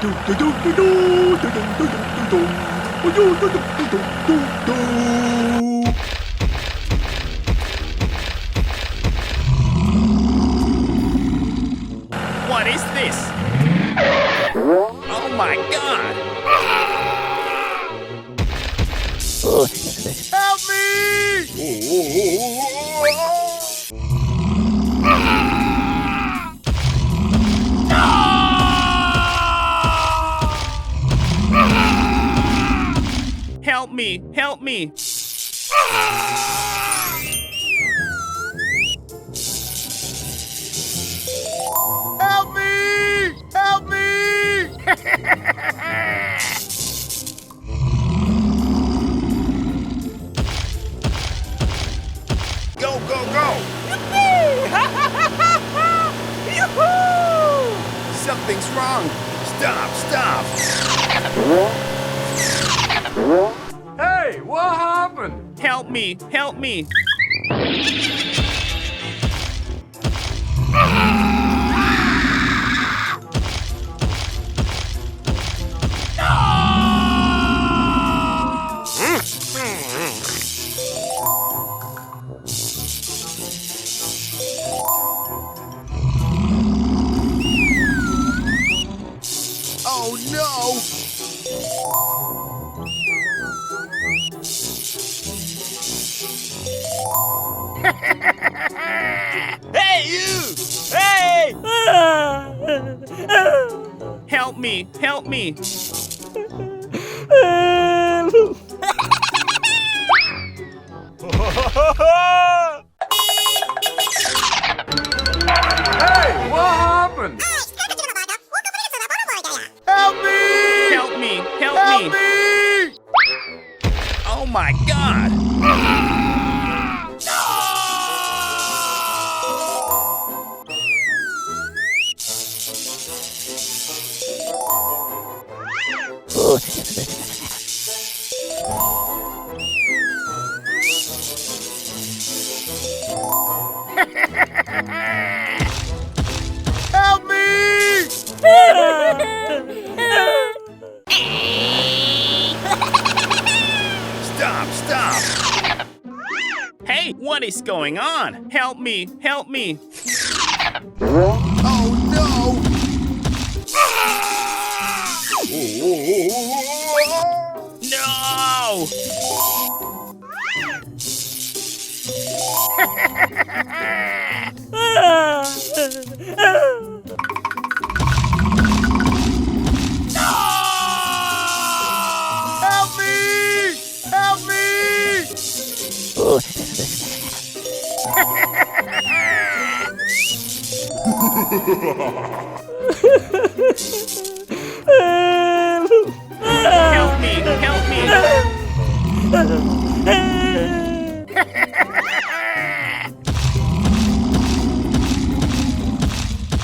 What is this? Oh my God! Help me! Help me! Help me! Help me! Help me! Go, go, go! Yoo-hoo! Something's wrong. Stop, stop. Hey, what happened? Help me, help me. Oh no! Hey, you! Hey! Help me, help me. Hey, what happened? Help me! Help me, help me. Oh my God! Help me! Stop, stop! Hey, what is going on? Help me, help me. Oh no! No! Help me! Help me!